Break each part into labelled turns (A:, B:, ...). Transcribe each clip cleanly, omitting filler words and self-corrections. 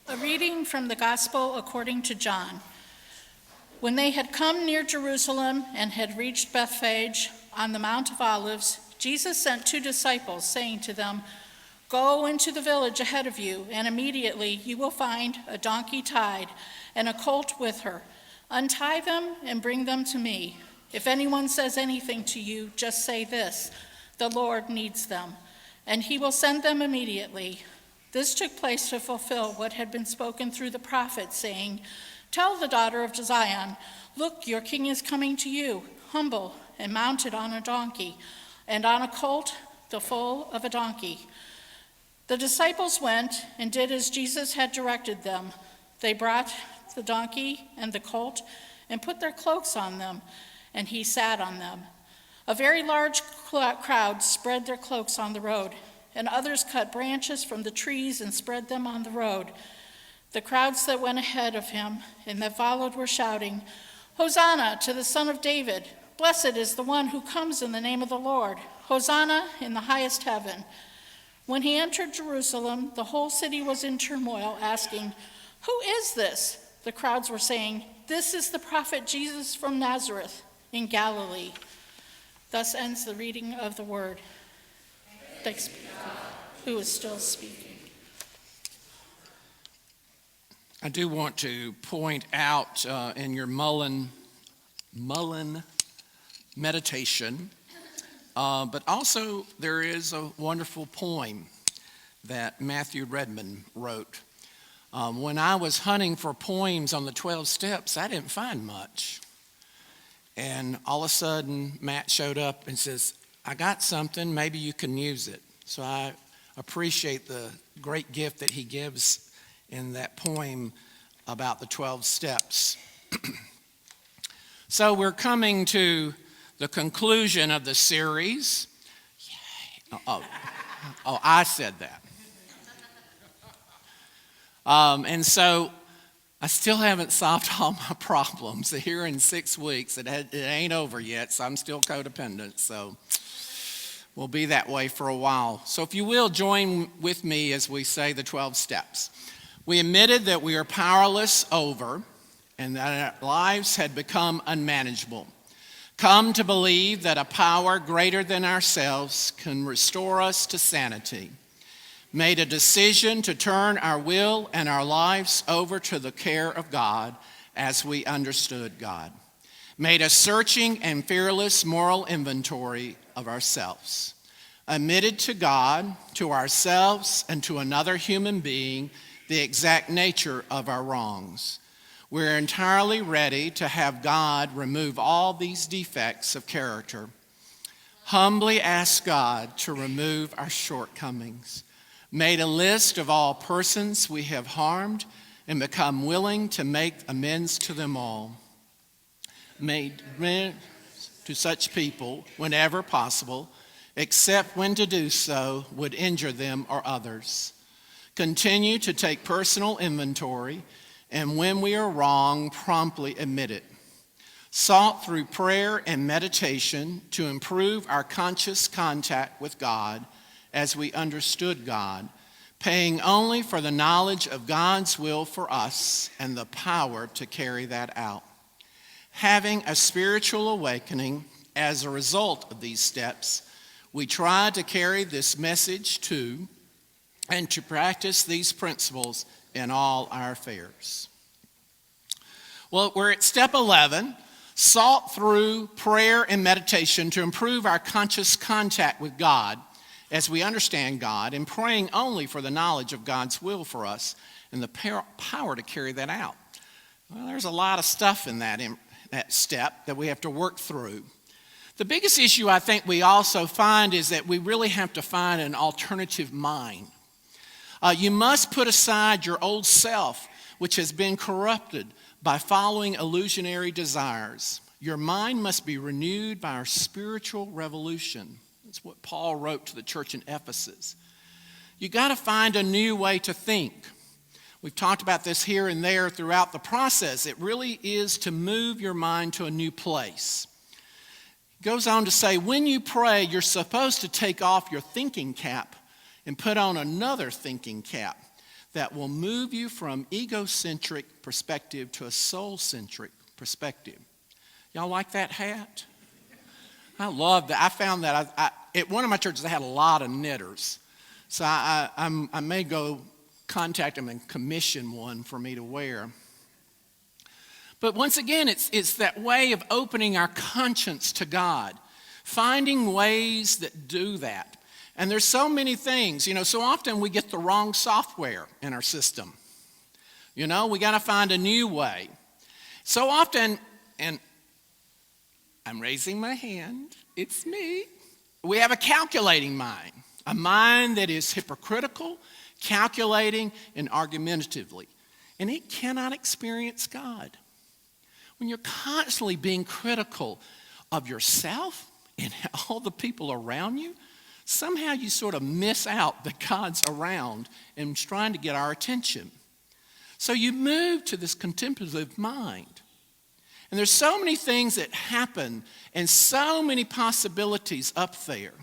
A: A reading from the Gospel according to John. When they had come near Jerusalem and had reached Bethphage on the Mount of Olives, Jesus sent 2 disciples, saying to them, "Go into the village ahead of you, and immediately you will find a donkey tied and a colt with her. Untie them and bring them to me. If anyone says anything to you, just say this, 'The Lord needs them,' and he will send them immediately." This took place to fulfill what had been spoken through the prophet, saying, "Tell the daughter of Zion, look, your king is coming to you, humble and mounted on a donkey, and on a colt, the foal of a donkey." The disciples went and did as Jesus had directed them. They brought the donkey and the colt and put their cloaks on them, and he sat on them. A very large crowd spread their cloaks on the road, and others cut branches from the trees and spread them on the road. The crowds that went ahead of him and that followed were shouting, "Hosanna to the Son of David! Blessed is the one who comes in the name of the Lord! Hosanna in the highest heaven!" When he entered Jerusalem, the whole city was in turmoil, asking, "Who is this?" The crowds were saying, "This is the prophet Jesus from Nazareth in Galilee." Thus ends the reading of the word. Thanks be to God, who is still speaking.
B: I do want to point out in your Mullen meditation, but also there is a wonderful poem that Matthew Redman wrote. When I was hunting for poems on the 12 steps, I didn't find much. And all of a sudden, Matt showed up and says, "I got something, maybe you can use it." So I appreciate the great gift that he gives in that poem about the 12 steps. So we're coming to the conclusion of the series. Yay. Oh, I said that. And so I still haven't solved all my problems. Here in 6 weeks, it ain't over yet, so I'm still codependent. So we'll be that way for a while. So if you will, join with me as we say the 12 steps. We admitted that we are powerless over and that our lives had become unmanageable. Come to believe that a power greater than ourselves can restore us to sanity. Made a decision to turn our will and our lives over to the care of God as we understood God. Made a searching and fearless moral inventory of ourselves. Admitted to God, to ourselves, and to another human being the exact nature of our wrongs. We're entirely ready to have God remove all these defects of character. Humbly ask God to remove our shortcomings. Made a list of all persons we have harmed and become willing to make amends to them all. Made amends to such people whenever possible, except when to do so would injure them or others. Continue to take personal inventory, and when we are wrong, promptly admit it. Sought through prayer and meditation to improve our conscious contact with God as we understood God, paying only for the knowledge of God's will for us and the power to carry that out. Having a spiritual awakening as a result of these steps, we try to carry this message to and to practice these principles in all our affairs. Well, we're at step 11, sought through prayer and meditation to improve our conscious contact with God as we understand God, and praying only for the knowledge of God's will for us and the power to carry that out. Well, there's a lot of stuff in that step that we have to work through. The biggest issue I think we also find is that we really have to find an alternative mind. You must put aside your old self, which has been corrupted by following illusionary desires. Your mind must be renewed by our spiritual revolution. That's what Paul wrote to the church in Ephesus. You got to find a new way to think. We've talked about this here and there throughout the process. It really is to move your mind to a new place. It goes on to say, when you pray, you're supposed to take off your thinking cap and put on another thinking cap. that will move you from egocentric perspective to a soul-centric perspective. Y'all like that hat? I love that. I found that at one of my churches, I had a lot of knitters. So I may go contact them and commission one for me to wear. But once again, it's that way of opening our conscience to God, finding ways that do that. And there's so many things. So often we get the wrong software in our system. We got to find a new way. So often, and I'm raising my hand, it's me. We have a calculating mind, a mind that is hypocritical, calculating, and argumentatively. And it cannot experience God. When you're constantly being critical of yourself and all the people around you, somehow you sort of miss out that God's around and trying to get our attention. So you move to this contemplative mind. And there's so many things that happen and so many possibilities up there.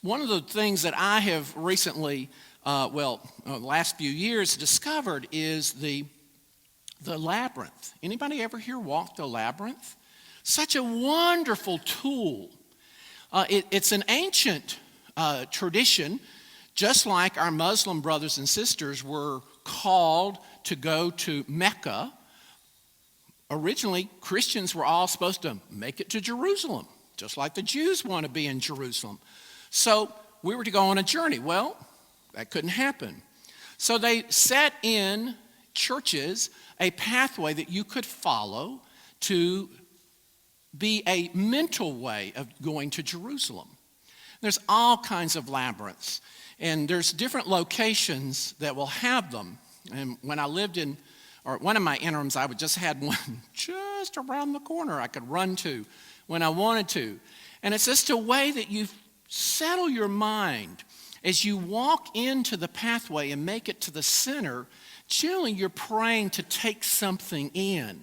B: One of the things that I have recently, the last few years discovered is the labyrinth. Anybody ever here walk the labyrinth? Such a wonderful tool. It's an ancient tradition, just like our Muslim brothers and sisters were called to go to Mecca. Originally, Christians were all supposed to make it to Jerusalem, just like the Jews want to be in Jerusalem. So we were to go on a journey. Well, that couldn't happen. So they set in churches a pathway that you could follow to be a mental way of going to Jerusalem. There's all kinds of labyrinths, and there's different locations that will have them. And when I lived in one of my interims, I would just had one just around the corner I could run to when I wanted to. And it's just a way that you settle your mind as you walk into the pathway and make it to the center. Generally, you're praying to take something in.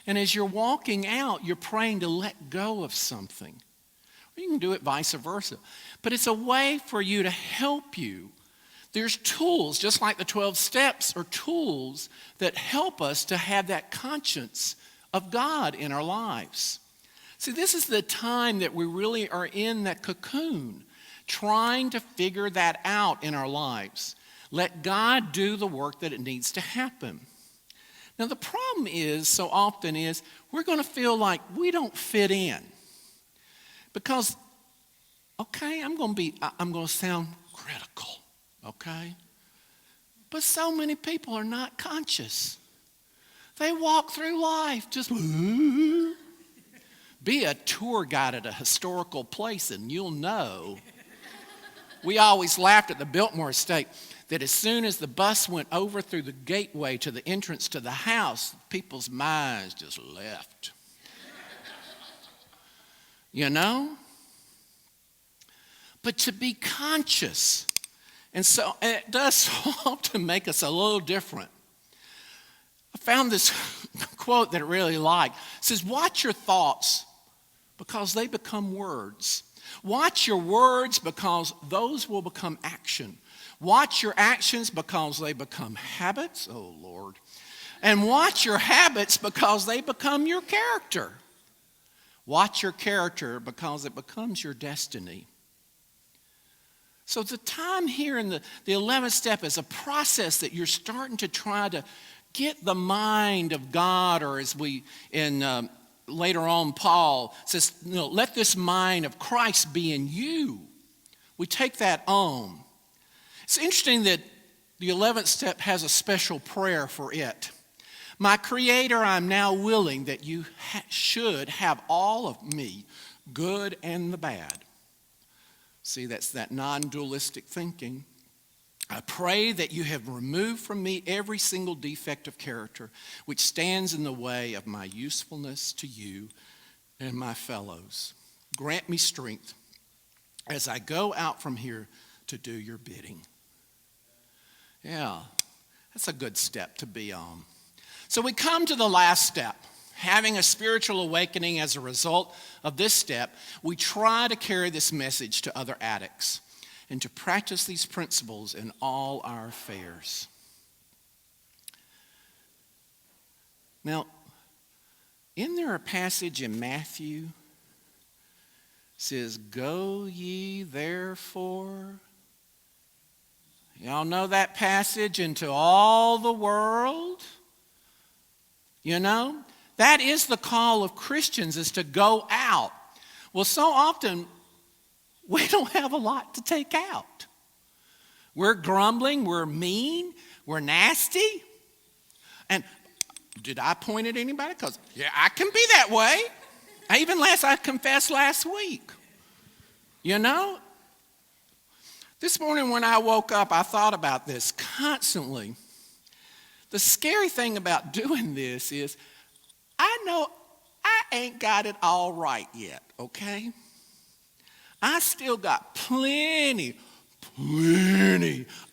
B: And as you're walking out, you're praying to let go of something. Or you can do it vice versa. But it's a way for you to help you. There's tools, just like the 12 steps are tools that help us to have that conscience of God in our lives. See, this is the time that we really are in that cocoon, trying to figure that out in our lives. Let God do the work that it needs to happen. Now, the problem is, so often is, we're going to feel like we don't fit in. Because, okay, I'm going to sound critical, okay? But so many people are not conscious. They walk through life just, be a tour guide at a historical place and you'll know. We always laughed at the Biltmore estate that as soon as the bus went over through the gateway to the entrance to the house, people's minds just left. But to be conscious, and so it does often make us a little different. I found this quote that I really like. It says, watch your thoughts because they become words. Watch your words because those will become action. Watch your actions because they become habits. Oh, Lord. And watch your habits because they become your character. Watch your character because it becomes your destiny. So the time here in the 11th step is a process that you're starting to try to get the mind of God, or as we later on Paul says, let this mind of Christ be in you. We take that on. It's interesting that the 11th step has a special prayer for it. My Creator, I'm now willing that you should have all of me, good and the bad. See, that's that non-dualistic thinking. I pray that you have removed from me every single defect of character which stands in the way of my usefulness to you and my fellows. Grant me strength as I go out from here to do your bidding. Yeah, that's a good step to be on. So we come to the last step. Having a spiritual awakening as a result of this step, we try to carry this message to other addicts. and to practice these principles in all our affairs. Now, isn't there a passage in Matthew says, "Go ye therefore"? Y'all know that passage, "into all the world"? You know, that is the call of Christians, is to go out. Well, so often we don't have a lot to take out. We're grumbling, we're mean, we're nasty. And did I point at anybody? Because, yeah, I can be that way. I confessed last week. You know? This morning when I woke up, I thought about this constantly. The scary thing about doing this is I know I ain't got it all right yet, okay? I still got plenty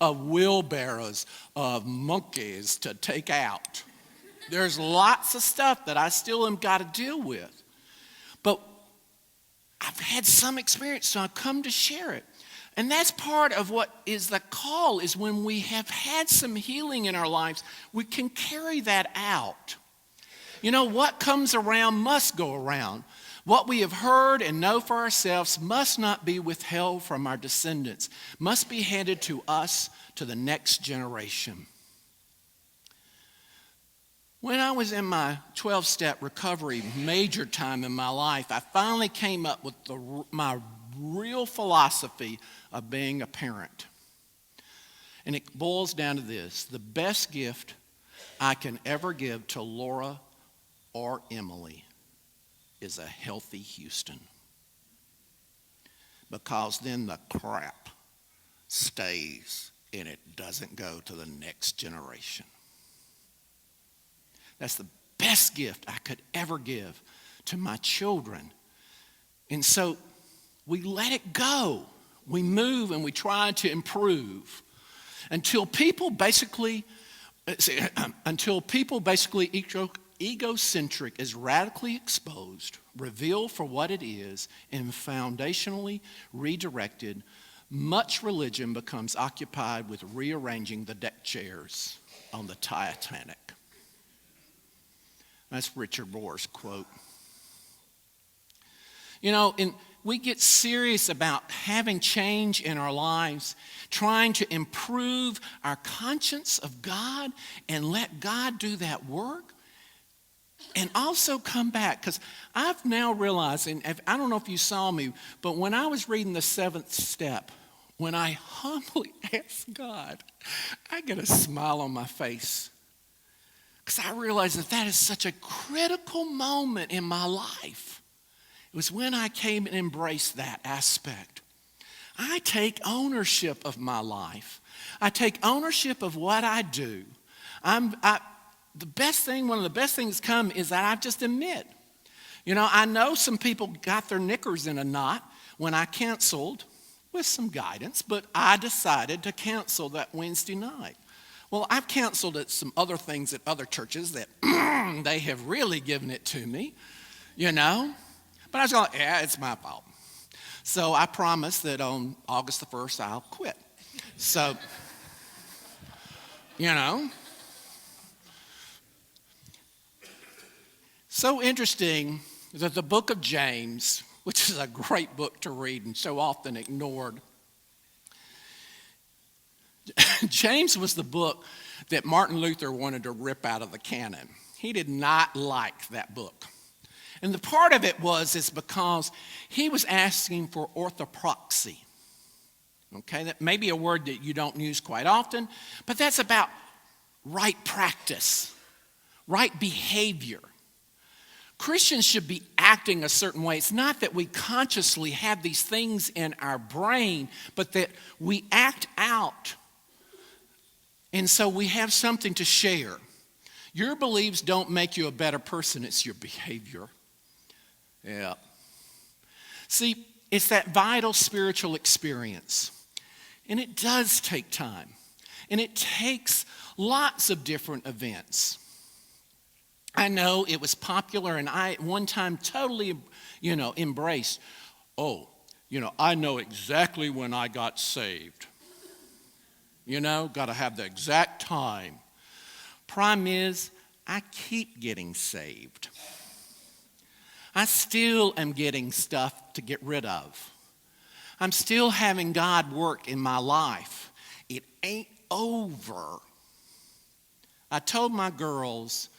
B: of wheelbarrows of monkeys to take out. There's lots of stuff that I still have got to deal with. But I've had some experience, so I've come to share it. And that's part of what is the call, is when we have had some healing in our lives, we can carry that out. You know, what comes around must go around. What we have heard and know for ourselves must not be withheld from our descendants, must be handed to us, to the next generation. When I was in my 12-step recovery major time in my life, I finally came up with my real philosophy of being a parent. And it boils down to this: the best gift I can ever give to Laura or Emily is a healthy Houston. Because then the crap stays and it doesn't go to the next generation. That's the best gift I could ever give to my children. And so we let it go. We move and we try to improve until people basically egocentric is radically exposed, revealed for what it is, and foundationally redirected. Much religion becomes occupied with rearranging the deck chairs on the Titanic. That's Richard Rohr's quote. You know, we get serious about having change in our lives, trying to improve our conscience of God and let God do that work. And also come back, because I've now realized, and I don't know if you saw me, but when I was reading the 7th step, when I humbly asked God, I get a smile on my face. Because I realized that is such a critical moment in my life. It was when I came and embraced that aspect. I take ownership of my life. I take ownership of what I do. One of the best things come is that I just admit. You know, I know some people got their knickers in a knot when I canceled, with some guidance, but I decided to cancel that Wednesday night. Well, I've canceled at some other things at other churches that they have really given it to me, you know. But I was going, yeah, it's my fault. So I promised that on August the 1st, I'll quit. So, you know. So interesting that the book of James, which is a great book to read and so often ignored, James was the book that Martin Luther wanted to rip out of the canon. He did not like that book. And the part of it is because he was asking for orthopraxy. Okay, that may be a word that you don't use quite often, but that's about right practice, right behavior. Christians should be acting a certain way. It's not that we consciously have these things in our brain, but that we act out. And so we have something to share. Your beliefs don't make you a better person, it's your behavior. Yeah. See, it's that vital spiritual experience. And it does take time. And it takes lots of different events. I know it was popular, and I at one time totally, embraced,
C: I know exactly when I got saved. Got to have the exact time. Problem is, I keep getting saved. I still am getting stuff to get rid of. I'm still having God work in my life. It ain't over. I told my girls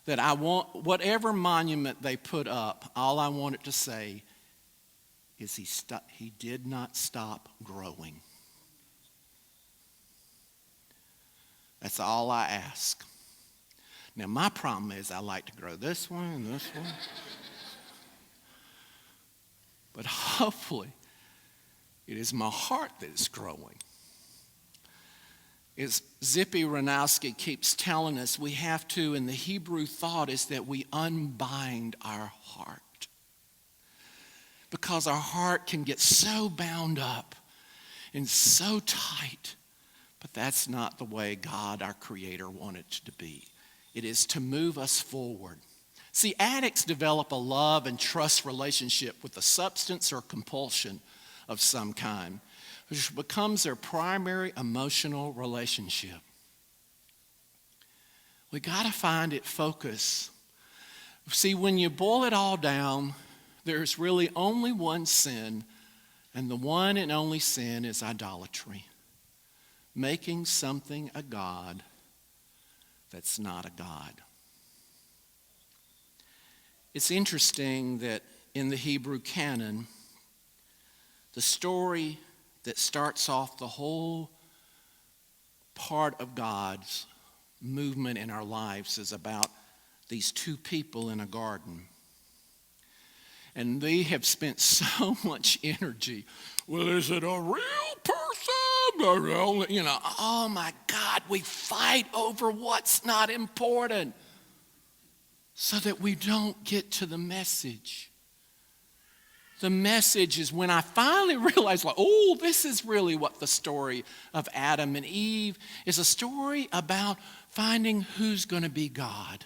C: that I want whatever monument they put up, all I want it to say is he did not stop growing. That's all I ask. Now, my problem is I like to grow this one and this one. But hopefully, it is my heart that is growing. As Zippy Ranowski keeps telling us, we have to, and the Hebrew thought is that we unbind our heart. Because our heart can get so bound up and so tight. But that's not the way God, our Creator, wanted it to be. It is to move us forward. See, addicts develop a love and trust relationship with a substance or compulsion of some kind, which becomes their primary emotional relationship. We got to find it focus. See, when you boil it all down, there's really only one sin, and the one and only sin is idolatry. Making something a god that's not a god. It's interesting that in the Hebrew canon, the story that starts off the whole part of God's movement in our lives is about these two people in a garden. And they have spent so much energy. Well, is it a real person? Or oh my God, we fight over what's not important so that we don't get to the message. The message is when I finally realized, this is really what the story of Adam and Eve is, a story about finding who's going to be God.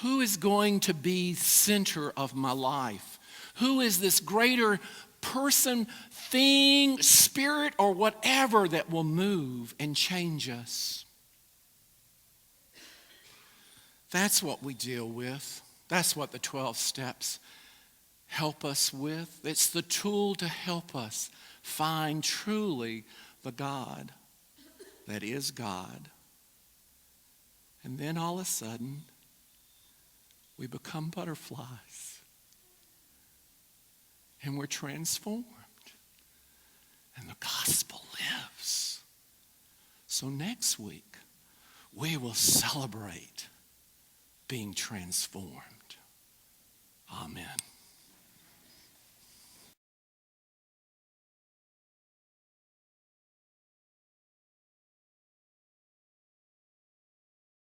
C: Who is going to be center of my life? Who is this greater person, thing, spirit, or whatever that will move and change us? That's what we deal with. That's what the 12 steps help us with. It's the tool to help us find truly the God that is God. And then all of a sudden, we become butterflies. And we're transformed. And the gospel lives. So next week, we will celebrate being transformed. Amen.